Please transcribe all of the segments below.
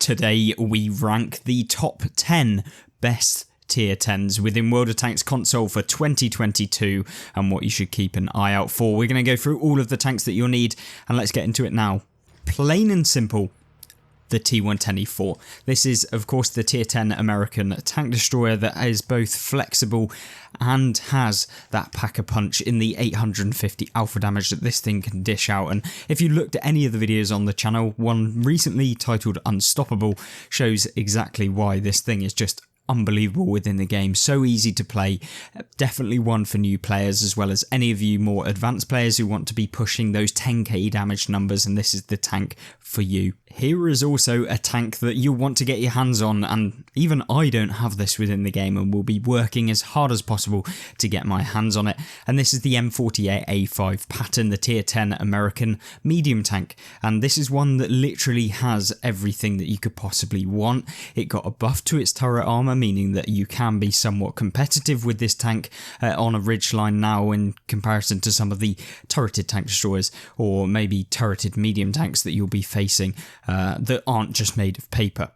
Today we rank the top 10 best tier 10s within World of Tanks console for 2022 and what you should keep an eye out for. We're going to go through all of the tanks that you'll need and let's get into it now. Plain and simple, the T110E4. This is of course the tier 10 American tank destroyer that is both flexible and has that pack-a-punch in the 850 alpha damage that this thing can dish out. And if you looked at any of the videos on the channel, one recently titled Unstoppable shows exactly why this thing is just unbelievable within the game. So easy to play, definitely one for new players as well as any of you more advanced players who want to be pushing those 10k damage numbers, and this is the tank for you. Here is also a tank that you'll want to get your hands on, and even I don't have this within the game and will be working as hard as possible to get my hands on it, and this is the M48A5 Pattern, the tier 10 American medium tank, and this is one that literally has everything that you could possibly want. It got a buff to its turret armor, meaning that you can be somewhat competitive with this tank on a ridgeline now in comparison to some of the turreted tank destroyers or maybe turreted medium tanks that you'll be facing that aren't just made of paper.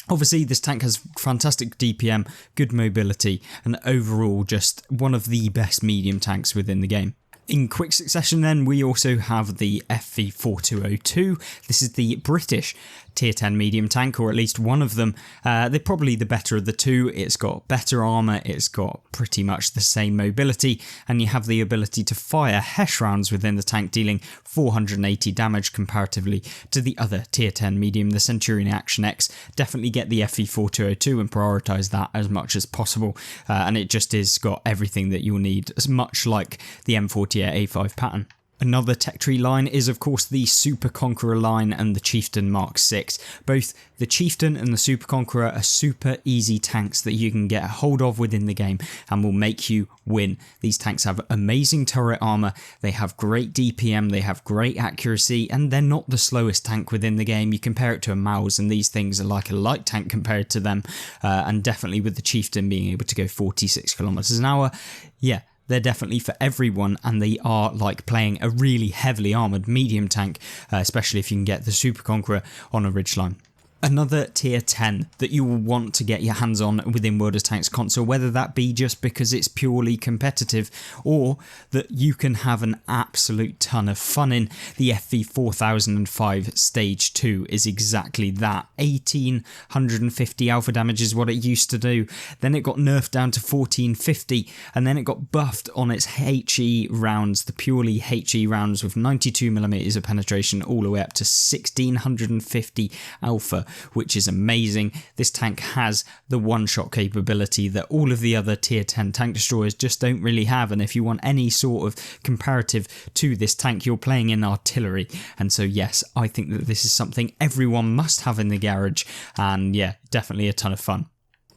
Obviously this tank has fantastic DPM, good mobility and overall just one of the best medium tanks within the game. In quick succession then, we also have the FV4202. This is the British tier 10 medium tank, or at least one of them. They're probably the better of the two. It's got better armour, it's got pretty much the same mobility, and you have the ability to fire HESH rounds within the tank, dealing 480 damage comparatively to the other tier 10 medium, the Centurion Action X. Definitely get the FV4202 and prioritise that as much as possible, and it just is got everything that you'll need, as much like the M48A5 Pattern. Another tech tree line is of course the Super Conqueror line and the Chieftain Mark 6. Both the Chieftain and the Super Conqueror are super easy tanks that you can get a hold of within the game and will make you win. These tanks have amazing turret armor, they have great DPM, they have great accuracy, and they're not the slowest tank within the game. You compare it to a Maus and these things are like a light tank compared to them, and definitely with the Chieftain being able to go 46 kilometers an hour, yeah, they're definitely for everyone, and they are like playing a really heavily armoured medium tank, especially if you can get the Super Conqueror on a ridgeline. Another tier 10 that you will want to get your hands on within World of Tanks console, whether that be just because it's purely competitive or that you can have an absolute ton of fun in, the FV4005 Stage 2 is exactly that. 1850 alpha damage is what it used to do, then it got nerfed down to 1450, and then it got buffed on its HE rounds, the purely HE rounds with 92mm of penetration all the way up to 1650 alpha, which is amazing. This tank has the one-shot capability that all of the other tier 10 tank destroyers just don't really have, and if you want any sort of comparative to this tank, you're playing in artillery, and so yes, I think that this is something everyone must have in the garage, and yeah, definitely a ton of fun.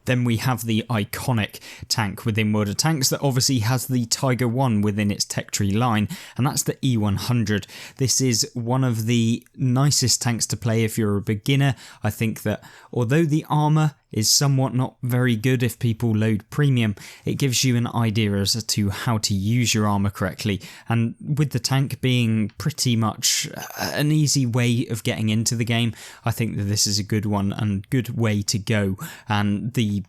Then we have the iconic tank within World of Tanks that obviously has the Tiger 1 within its tech tree line, and that's the E100. This is one of the nicest tanks to play if you're a beginner. I think that although the armour is somewhat not very good if people load premium, it gives you an idea as to how to use your armour correctly, and with the tank being pretty much an easy way of getting into the game, I think that this is a good one and good way to go. And the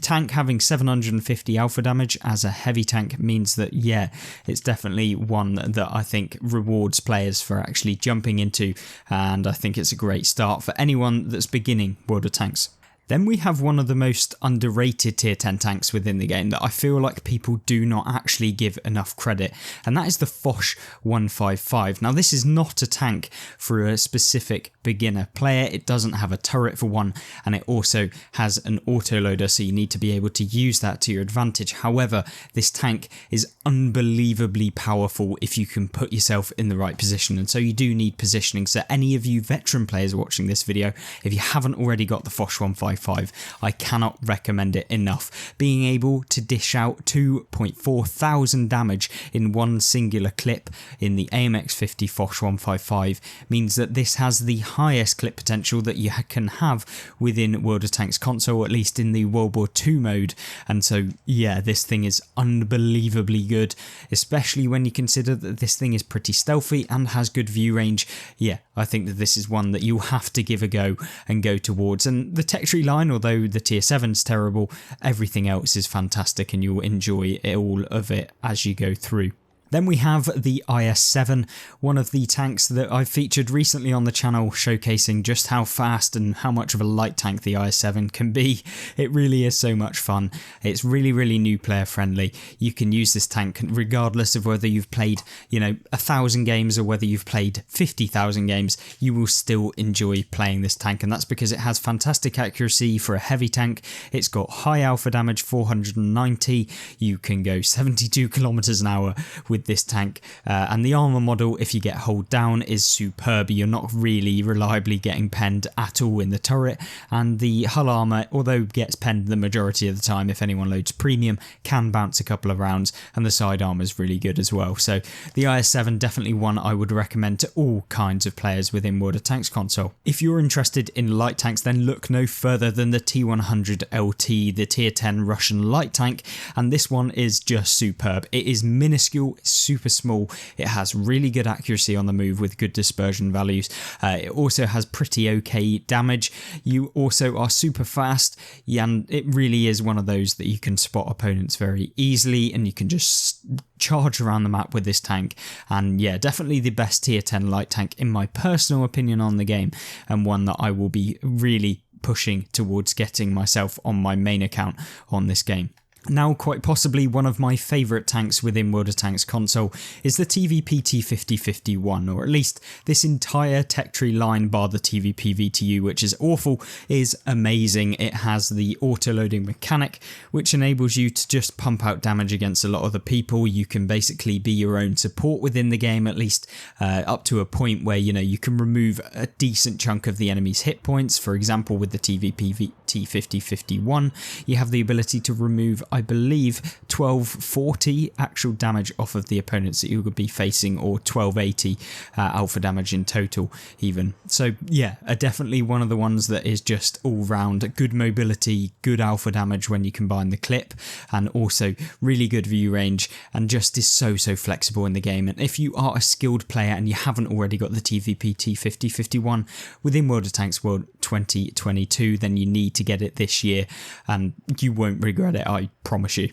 tank having 750 alpha damage as a heavy tank means that yeah, it's definitely one that I think rewards players for actually jumping into, and I think it's a great start for anyone that's beginning World of Tanks. Then we have one of the most underrated tier 10 tanks within the game that I feel like people do not actually give enough credit, and that is the Foch 155. Now this is not a tank for a specific beginner player, it doesn't have a turret for one, and it also has an autoloader, so you need to be able to use that to your advantage. However, this tank is unbelievably powerful if you can put yourself in the right position, and so you do need positioning. So any of you veteran players watching this video, if you haven't already got the Foch 155, 155. I cannot recommend it enough. Being able to dish out 2.4 thousand damage in one singular clip in the AMX50 Foch 155 means that this has the highest clip potential that you can have within World of Tanks console, at least in the World War II mode. And so yeah, this thing is unbelievably good, especially when you consider that this thing is pretty stealthy and has good view range. Yeah, I think that this is one that you'll have to give a go and go towards. And the tech tree line, although the tier 7's terrible, everything else is fantastic and you'll enjoy all of it as you go through. Then we have the IS-7, one of the tanks that I've featured recently on the channel, showcasing just how fast and how much of a light tank the IS-7 can be. It really is so much fun. It's really new player friendly. You can use this tank regardless of whether you've played, 1,000 games or whether you've played 50,000 games, you will still enjoy playing this tank, and that's because it has fantastic accuracy for a heavy tank. It's got high alpha damage, 490. You can go 72 kilometers an hour with this tank, and the armor model, if you get hold down, is superb. You're not really reliably getting penned at all in the turret, and the hull armor, although gets penned the majority of the time if anyone loads premium, can bounce a couple of rounds, and the side armor is really good as well. So the IS-7, definitely one I would recommend to all kinds of players within World of Tanks console. If you're interested in light tanks, then look no further than the T100 LT, the tier 10 Russian light tank, and this one is just superb. It is minuscule, super small, it has really good accuracy on the move with good dispersion values. It also has pretty okay damage. You also are super fast, and it really is one of those that you can spot opponents very easily, and you can just charge around the map with this tank. And yeah, definitely the best tier 10 light tank in my personal opinion on the game, and one that I will be really pushing towards getting myself on my main account on this game. Now, quite possibly one of my favourite tanks within World of Tanks console is the TVP T5051, or at least this entire tech tree line bar the TVP VTU, which is awful, is amazing. It has the auto-loading mechanic, which enables you to just pump out damage against a lot of the people. You can basically be your own support within the game, at least up to a point where, you can remove a decent chunk of the enemy's hit points. For example, with the TVP T5051, you have the ability to remove, I believe, 1240 actual damage off of the opponents that you would be facing, or 1280 alpha damage in total even. So yeah, definitely one of the ones that is just all round good mobility, good alpha damage when you combine the clip, and also really good view range, and just is so flexible in the game. And if you are a skilled player and you haven't already got the TVP T5051 within World of Tanks World 2022, then you need to get it this year, and you won't regret it, I promise you.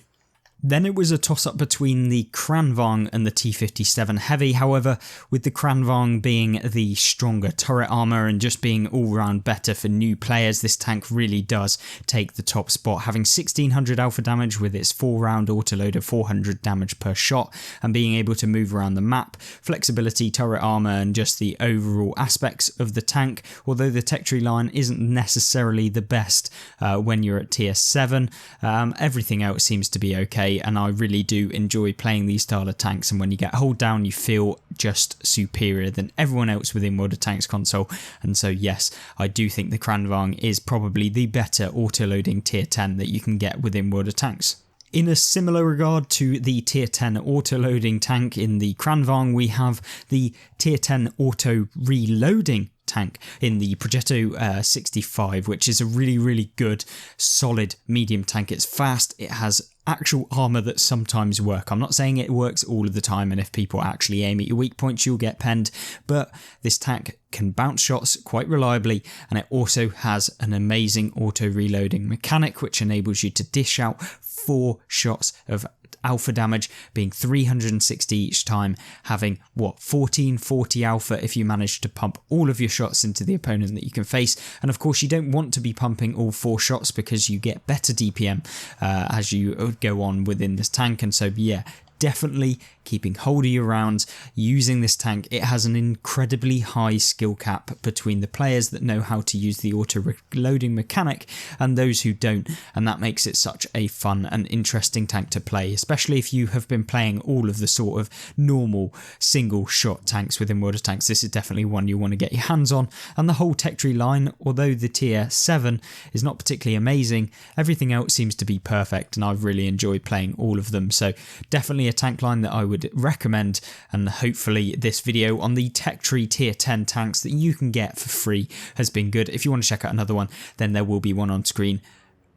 Then it was a toss-up between the Kranvagn and the T57 Heavy. However, with the Kranvagn being the stronger turret armor and just being all-round better for new players, this tank really does take the top spot, having 1600 alpha damage with its 4-round autoloader, 400 damage per shot, and being able to move around the map, flexibility, turret armor, and just the overall aspects of the tank. Although the tech tree line isn't necessarily the best when you're at tier 7, everything else seems to be okay. And I really do enjoy playing these style of tanks, and when you get hold down you feel just superior than everyone else within World of Tanks console. And so yes, I do think the Kranvagn is probably the better auto-loading tier 10 that you can get within World of Tanks. In a similar regard to the tier 10 auto-loading tank in the Kranvagn, we have the tier 10 auto-reloading tank in the Progetto 65, which is a really good solid medium tank. It's fast, it has actual armor that sometimes work. I'm not saying it works all of the time, and if people actually aim at your weak points you'll get penned, but this tank can bounce shots quite reliably, and it also has an amazing auto reloading mechanic which enables you to dish out 4 shots of alpha damage, being 360 each time, having 1440 alpha if you manage to pump all of your shots into the opponent that you can face. And of course you don't want to be pumping all 4 shots because you get better DPM as you go on within this tank. And so yeah, definitely keeping hold of your rounds using this tank. It has an incredibly high skill cap between the players that know how to use the auto reloading mechanic and those who don't, and that makes it such a fun and interesting tank to play, especially if you have been playing all of the sort of normal single shot tanks within World of Tanks. This is definitely one you want to get your hands on, and the whole tech tree line, although the tier 7 is not particularly amazing, everything else seems to be perfect, and I've really enjoyed playing all of them. So definitely a tank line that I would recommend, and hopefully this video on the tech tree tier 10 tanks that you can get for free has been good. If you want to check out another one, then there will be one on screen.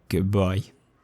Goodbye.